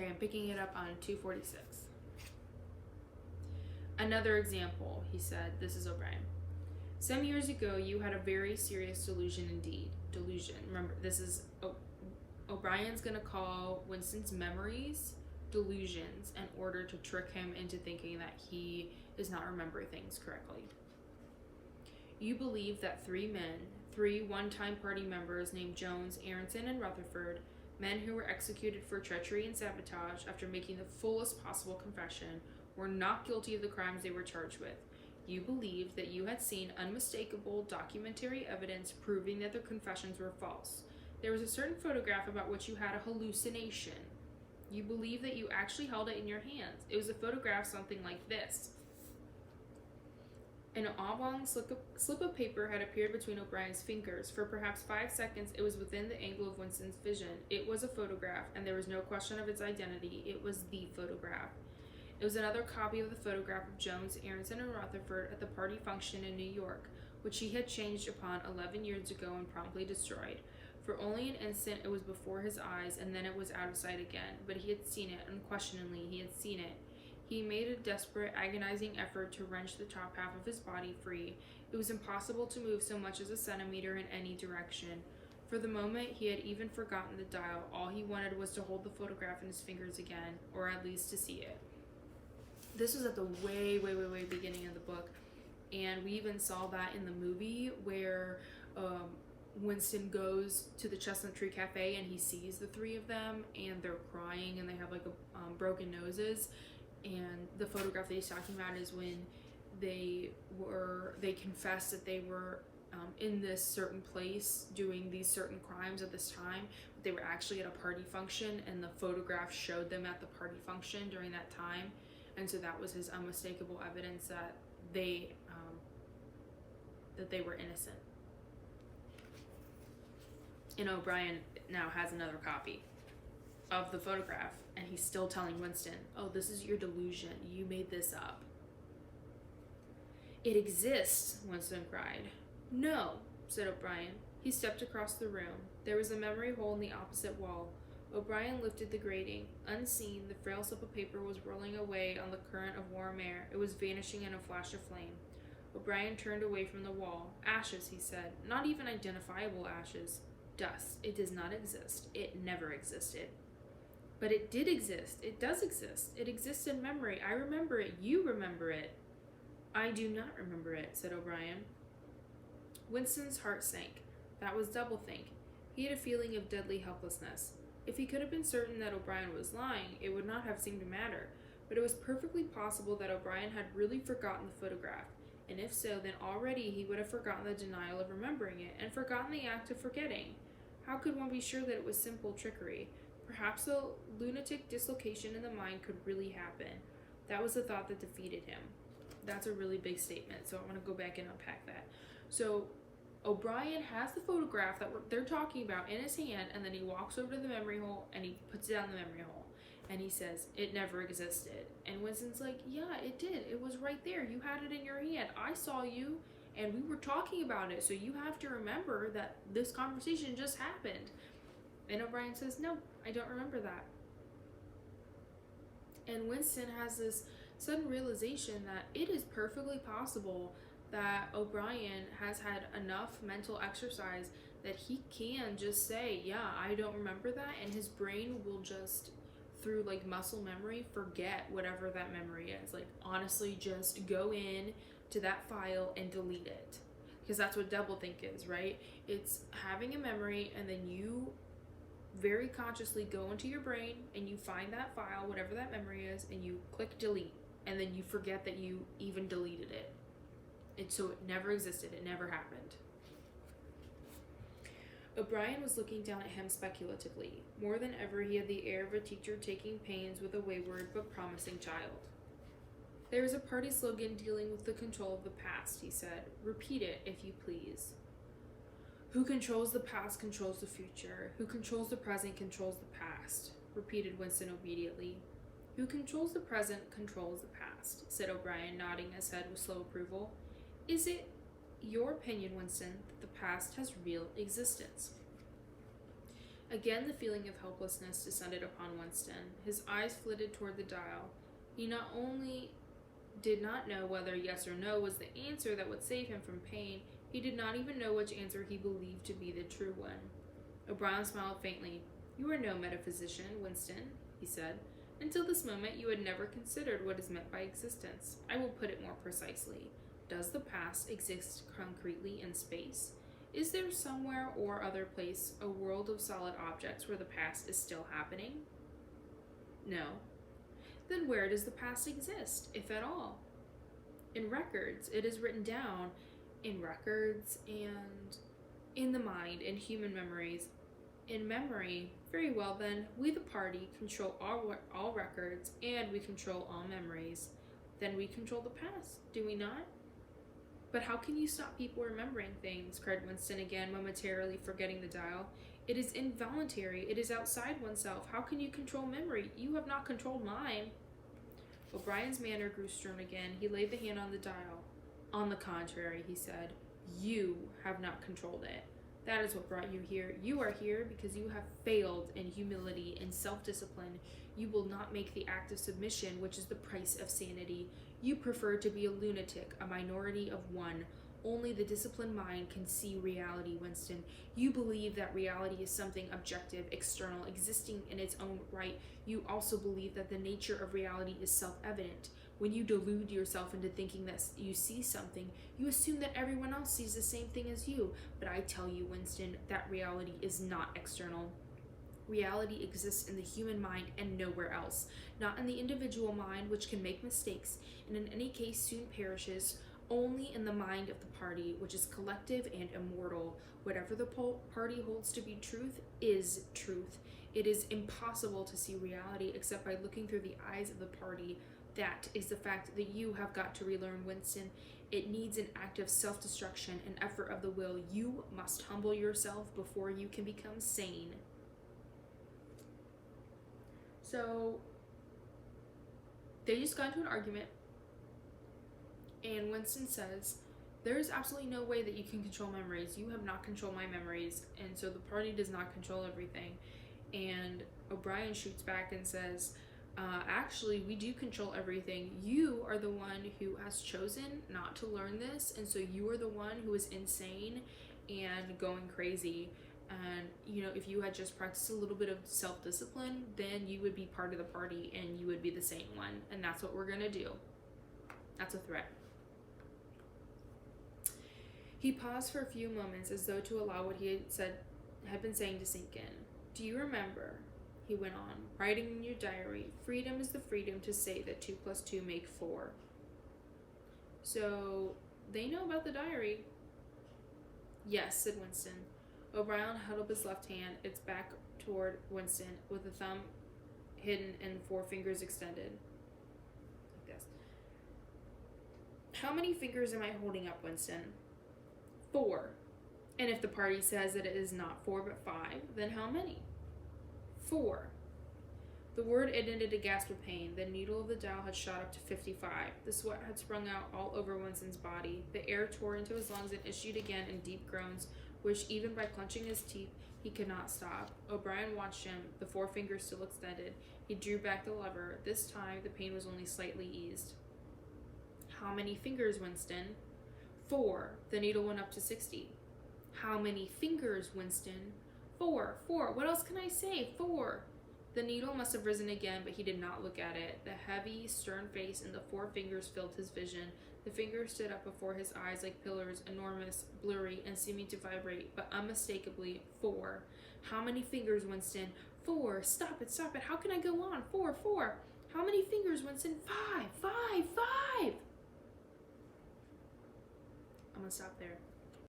Okay, I'm picking it up on 246. Another example, he said. This is O'Brien. Some years ago, you had a very serious delusion indeed. Delusion. Remember, this is O'Brien's going to call Winston's memories delusions in order to trick him into thinking that he does not remember things correctly. You believe that three one-time party members named Jones, Aronson, and Rutherford, men who were executed for treachery and sabotage after making the fullest possible confession, were not guilty of the crimes they were charged with. You believed that you had seen unmistakable documentary evidence proving that their confessions were false. There was a certain photograph about which you had a hallucination. You believed that you actually held it in your hands. It was a photograph something like this. An oblong slip of paper had appeared between O'Brien's fingers. For perhaps 5 seconds, it was within the angle of Winston's vision. It was a photograph, and there was no question of its identity. It was the photograph. It was another copy of the photograph of Jones, Aronson, and Rutherford at the party function in New York, which he had changed upon 11 years ago and promptly destroyed. For only an instant it was before his eyes, and then it was out of sight again. But he had seen it, unquestionably he had seen it. He made a desperate, agonizing effort to wrench the top half of his body free. It was impossible to move so much as a centimeter in any direction. For the moment, he had even forgotten the dial. All he wanted was to hold the photograph in his fingers again, or at least to see it. This was at the way beginning of the book, and we even saw that in the movie where Winston goes to the Chestnut Tree Cafe and he sees the three of them and they're crying and they have like broken noses. And the photograph that he's talking about is when they confessed that they were in this certain place doing these certain crimes at this time, but they were actually at a party function, and the photograph showed them at the party function during that time. And so that was his unmistakable evidence that they were innocent. And O'Brien now has another copy of the photograph, and he's still telling Winston, oh, this is your delusion. You made this up. It exists, Winston cried. No, said O'Brien. He stepped across the room. There was a memory hole in the opposite wall. O'Brien lifted the grating. Unseen, the frail slip of paper was rolling away on the current of warm air. It was vanishing in a flash of flame. O'Brien turned away from the wall. Ashes, he said. Not even identifiable ashes. Dust. It does not exist. It never existed. But it did exist. It does exist. It exists in memory. I remember it. You remember it. I do not remember it, said O'Brien. Winston's heart sank. That was doublethink. He had a feeling of deadly helplessness. If he could have been certain that O'Brien was lying, it would not have seemed to matter. But it was perfectly possible that O'Brien had really forgotten the photograph. And if so, then already he would have forgotten the denial of remembering it, and forgotten the act of forgetting. How could one be sure that it was simple trickery? Perhaps a lunatic dislocation in the mind could really happen. That was the thought that defeated him. That's a really big statement, so I want to go back and unpack that. So O'Brien has the photograph that they're talking about in his hand, and then he walks over to the memory hole and he puts it down the memory hole. And he says, it never existed. And Winston's like, yeah, it did. It was right there. You had it in your hand. I saw you, and we were talking about it. So you have to remember that this conversation just happened. And O'Brien says, no, I don't remember that. And Winston has this sudden realization that it is perfectly possible that O'Brien has had enough mental exercise that he can just say, yeah, I don't remember that. And his brain will just, through like muscle memory, forget whatever that memory is. Like, honestly, just go in to that file and delete it. Because that's what doublethink is, right? It's having a memory, and then you very consciously go into your brain and you find that file, whatever that memory is, and you click delete, and then you forget that you even deleted it. So it never existed. It never happened. O'Brien was looking down at him speculatively. More than ever, he had the air of a teacher taking pains with a wayward but promising child. There is a party slogan dealing with the control of the past, he said. Repeat it, if you please. Who controls the past controls the future. Who controls the present controls the past, repeated Winston obediently. Who controls the present controls the past, said O'Brien, nodding his head with slow approval. Is it your opinion, Winston, that the past has real existence? Again, the feeling of helplessness descended upon Winston. His eyes flitted toward the dial. He not only did not know whether yes or no was the answer that would save him from pain, he did not even know which answer he believed to be the true one. O'Brien smiled faintly. "You are no metaphysician, Winston," he said. "Until this moment you had never considered what is meant by existence. I will put it more precisely. Does the past exist concretely in space? Is there somewhere or other place a world of solid objects where the past is still happening?" "No." "Then where does the past exist, if at all?" "In records. It is written down in records and in the mind, in human memories." "In memory. Very well then, we the party control all records and we control all memories. Then we control the past, do we not?" "But how can you stop people remembering things?" cried Winston again, momentarily forgetting the dial. "It is involuntary. It is outside oneself. How can you control memory? You have not controlled mine." O'Brien's manner grew stern again. He laid the hand on the dial. "On the contrary," he said, "you have not controlled it. That is what brought you here. You are here because you have failed in humility and self-discipline. You will not make the act of submission, which is the price of sanity. You prefer to be a lunatic, a minority of one. Only the disciplined mind can see reality, Winston. You believe that reality is something objective, external, existing in its own right. You also believe that the nature of reality is self-evident. When you delude yourself into thinking that you see something, you assume that everyone else sees the same thing as you. But I tell you, Winston, that reality is not external. Reality exists in the human mind and nowhere else, not in the individual mind, which can make mistakes, and in any case soon perishes, only in the mind of the party, which is collective and immortal. Whatever the party holds to be truth is truth. It is impossible to see reality except by looking through the eyes of the party. That is the fact that you have got to relearn, Winston. It needs an act of self-destruction, an effort of the will. You must humble yourself before you can become sane." So, they just got into an argument, and Winston says, "There is absolutely no way that you can control memories. You have not controlled my memories, and so the party does not control everything." And O'Brien shoots back and says, "Actually, we do control everything. You are the one who has chosen not to learn this, and so you are the one who is insane and going crazy. And, if you had just practiced a little bit of self-discipline, then you would be part of the party and you would be the sane one. And that's what we're going to do." That's a threat. He paused for a few moments as though to allow what he had been saying to sink in. "Do you remember," he went on, "writing in your diary, 'Freedom is the freedom to say that 2 + 2 make 4'? So, they know about the diary. "Yes," said Winston. O'Brien held up his left hand, its back toward Winston, with the thumb hidden and 4 fingers extended. Like this. "How many fingers am I holding up, Winston?" 4. "And if the party says that it is not 4 but 5, then how many?" 4. The word ended in a gasp of pain. The needle of the dial had shot up to 55. The sweat had sprung out all over Winston's body. The air tore into his lungs and issued again in deep groans, which, even by clenching his teeth, he could not stop. O'Brien watched him, the 4 fingers still extended. He drew back the lever. This time, the pain was only slightly eased. "How many fingers, Winston?" 4. The needle went up to 60. "How many fingers, Winston?" 4. What else can I say? 4. The needle must have risen again, but he did not look at it. The heavy, stern face and the 4 fingers filled his vision. The fingers stood up before his eyes like pillars, enormous, blurry, and seeming to vibrate, but unmistakably 4. "How many fingers, Winston?" 4. Stop it. How can I go on? 4. "How many fingers, Winston?" 5. I'm gonna stop there.